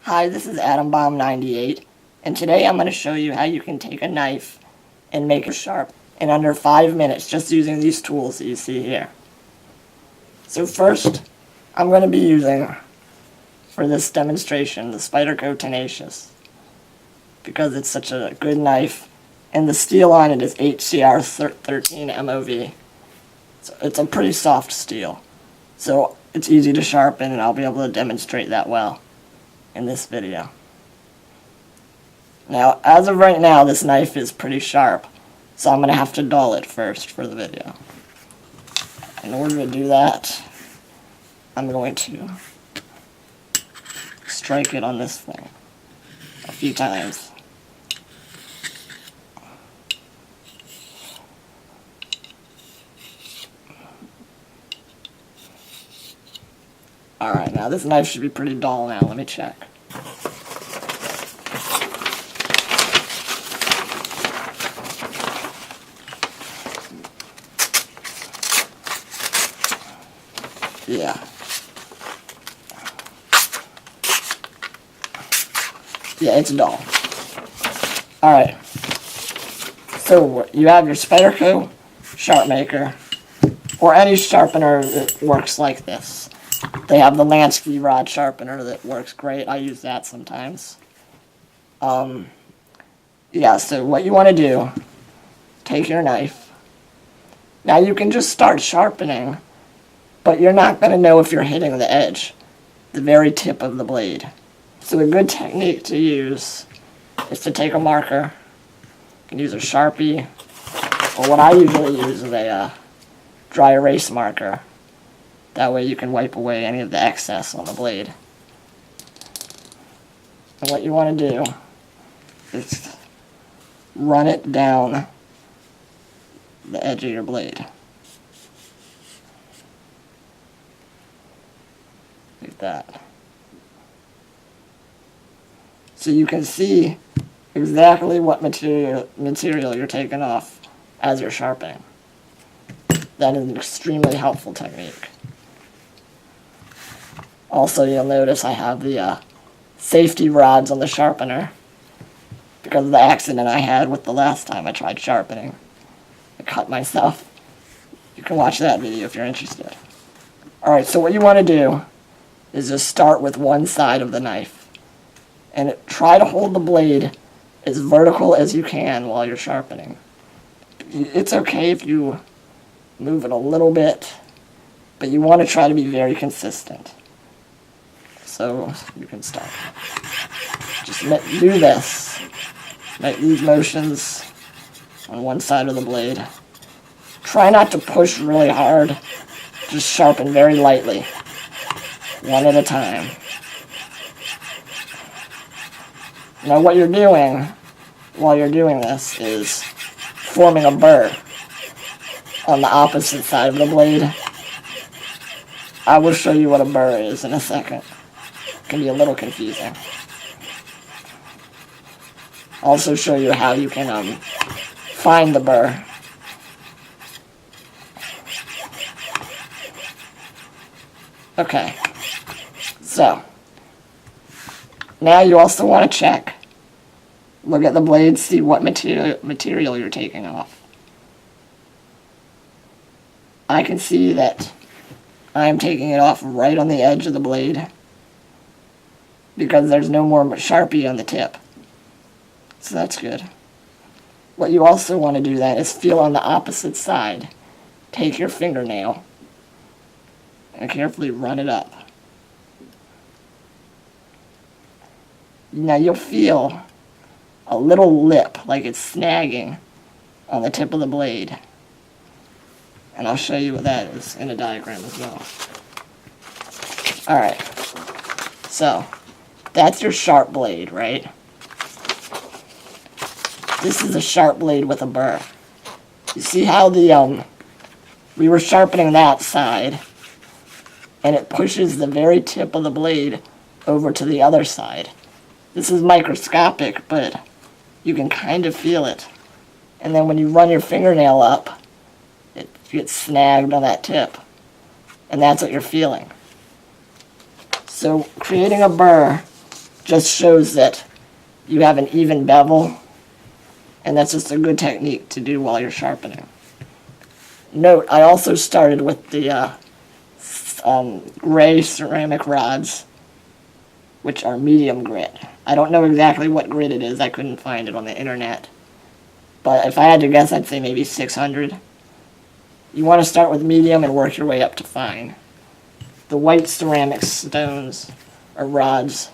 Hi, this is AtomBomb98, and today I'm going to show you how you can take a knife and make it sharp in under 5 minutes just using these tools that you see here. So first, I'm going to be using, for this demonstration, the Spyderco Tenacious, because it's such a good knife, and the steel on it is HCR 13 MOV. So it's a pretty soft steel, so it's easy to sharpen, and I'll be able to demonstrate that well in this video. Now, as of right now, this knife is pretty sharp, so I'm going to have to dull it first for the video. In order to do that, I'm going to strike it on this thing a few times. Alright, now this knife should be pretty dull now. Let me check. Yeah. Yeah, it's dull. Alright. So, you have your Spyderco Sharpmaker, or any sharpener that works like this. They have the Lansky rod sharpener that works great. I use that sometimes. Yeah, so what you want to do, take your knife. Now you can just start sharpening, but you're not going to know if you're hitting the edge, the very tip of the blade. So a good technique to use is to take a marker. You can use a Sharpie, or what I usually use is a dry erase marker. That way you can wipe away any of the excess on the blade. And what you want to do is run it down the edge of your blade. Like that. So you can see exactly what material you're taking off as you're sharpening. That is an extremely helpful technique. Also, you'll notice I have the safety rods on the sharpener because of the accident I had with the last time I tried sharpening. I cut myself. You can watch that video if you're interested. Alright, so what you want to do is just start with one side of the knife and try to hold the blade as vertical as you can while you're sharpening. It's okay if you move it a little bit, but you want to try to be very consistent. So you can start. Just do this. Make these motions on one side of the blade. Try not to push really hard. Just sharpen very lightly. One at a time. Now what you're doing while you're doing this is forming a burr on the opposite side of the blade. I will show you what a burr is in a second. It can be a little confusing. I'll also show you how you can find the burr. Okay, so now you also want to check. Look at the blade, see what material you're taking off. I can see that I'm taking it off right on the edge of the blade because there's no more Sharpie on the tip. So that's good. What you also want to do then is feel on the opposite side. Take your fingernail and carefully run it up. Now you'll feel a little lip, like it's snagging on the tip of the blade. And I'll show you what that is in a diagram as well. Alright, so that's your sharp blade, right? This is a sharp blade with a burr. You see how we were sharpening that side, and it pushes the very tip of the blade over to the other side. This is microscopic, but you can kind of feel it. And then when you run your fingernail up, it gets snagged on that tip. And that's what you're feeling. So creating a burr just shows that you have an even bevel, and that's just a good technique to do while you're sharpening. Note, I also started with the gray ceramic rods, which are medium grit. I don't know exactly what grit it is. I couldn't find it on the internet. But if I had to guess, I'd say maybe 600. You want to start with medium and work your way up to fine. The white ceramic stones or rods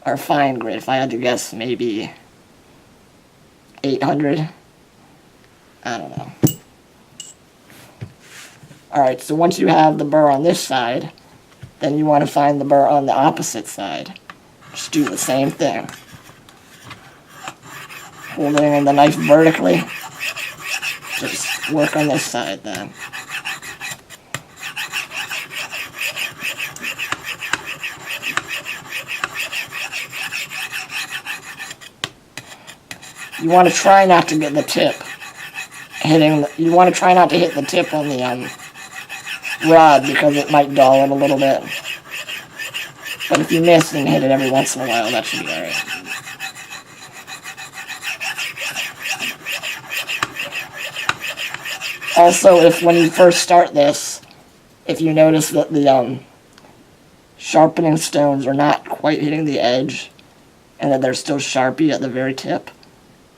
are fine grit. If I had to guess, maybe 800. I don't know. Alright, so once you have the burr on this side, then you want to find the burr on the opposite side. Just do the same thing. Holding the knife vertically. Just work on this side then. You want to try not to get the tip hitting. You want to try not to hit the tip on the rod because it might dull it a little bit. But if you miss and hit it every once in a while, that should be alright. Also, if when you first start this, if you notice that the sharpening stones are not quite hitting the edge and that they're still sharpy at the very tip,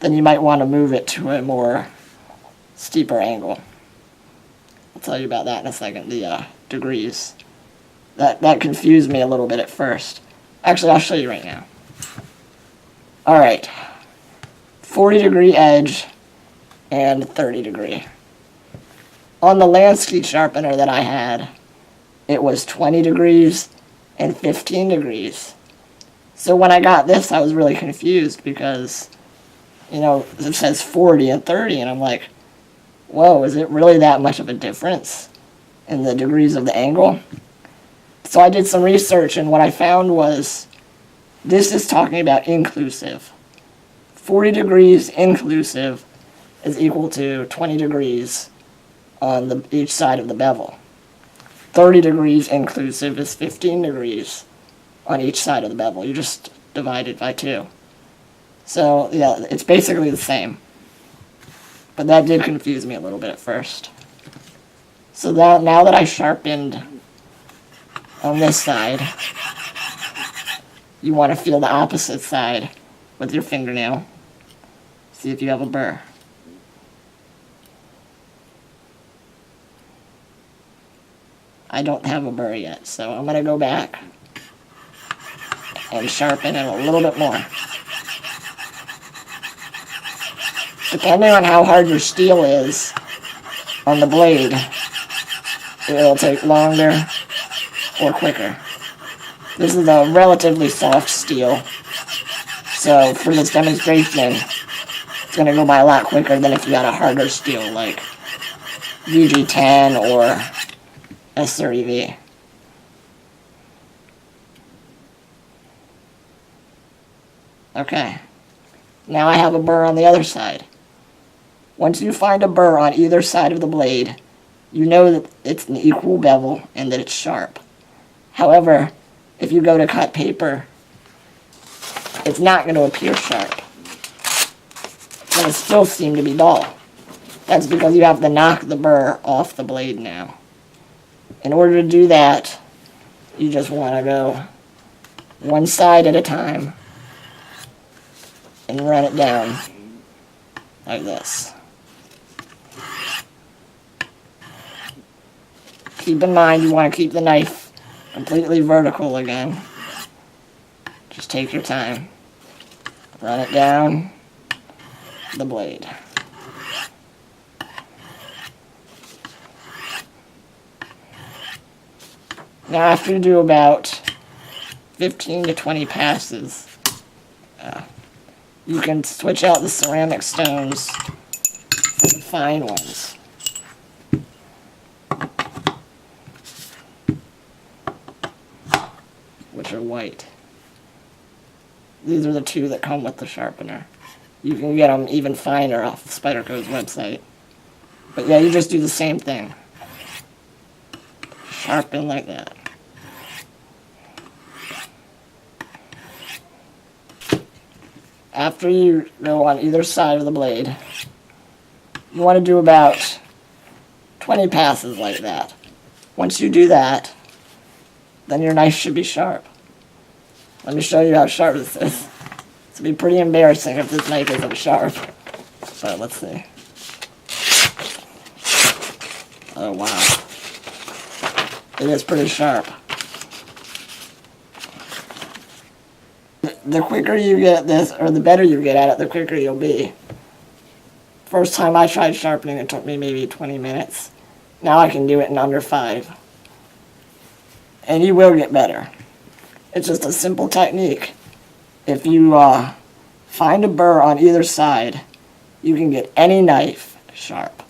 then you might want to move it to a more steeper angle. I'll tell you about that in a second, the degrees. That confused me a little bit at first. Actually, I'll show you right now. Alright, 40-degree edge and 30-degree. On the Lansky sharpener that I had, it was 20 degrees and 15 degrees. So when I got this, I was really confused because, you know, it says 40 and 30, and I'm like, whoa, is it really that much of a difference in the degrees of the angle? So I did some research, and what I found was this is talking about inclusive. 40 degrees inclusive is equal to 20 degrees on each side of the bevel. 30 degrees inclusive is 15 degrees on each side of the bevel. You just divide it by 2. So, yeah, it's basically the same. But that did confuse me a little bit at first. So now that I sharpened on this side, you want to feel the opposite side with your fingernail. See if you have a burr. I don't have a burr yet, so I'm going to go back and sharpen it a little bit more. Depending on how hard your steel is on the blade, it'll take longer or quicker. This is a relatively soft steel, so for this demonstration, it's going to go by a lot quicker than if you had a harder steel like VG10 or S30V. Okay, now I have a burr on the other side. Once you find a burr on either side of the blade, you know that it's an equal bevel and that it's sharp. However, if you go to cut paper, it's not going to appear sharp. It's going to still seem to be dull. That's because you have to knock the burr off the blade now. In order to do that, you just want to go one side at a time and run it down like this. Keep in mind you want to keep the knife completely vertical again. Just take your time. Run it down the blade. Now after you do about 15 to 20 passes, you can switch out the ceramic stones for the fine ones. Which are white. These are the two that come with the sharpener. You can get them even finer off Spyderco's website. But yeah, you just do the same thing. Sharpen like that. after you go on either side of the blade, you want to do about 20 passes like that. Once you do that, then your knife should be sharp. Let me show you how sharp this is. It's going to be pretty embarrassing if this knife isn't sharp. But let's see. Oh wow. It is pretty sharp. The quicker you get this, or the better you get at it, the quicker you'll be. First time I tried sharpening, it took me maybe 20 minutes. Now I can do it in under 5. And you will get better. It's just a simple technique. If you find a burr on either side, you can get any knife sharp,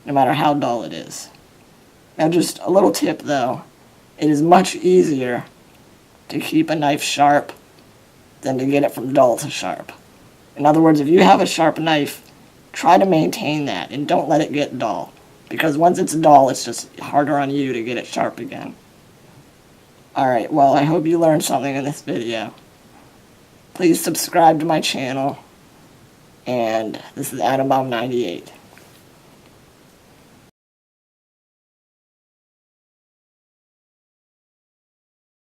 no matter how dull it is. Now just a little tip though, it is much easier to keep a knife sharp than to get it from dull to sharp. In other words, if you have a sharp knife, try to maintain that and don't let it get dull. Because once it's dull, it's just harder on you to get it sharp again. Alright, well, I hope you learned something in this video. Please subscribe to my channel. And this is AtomBomb98.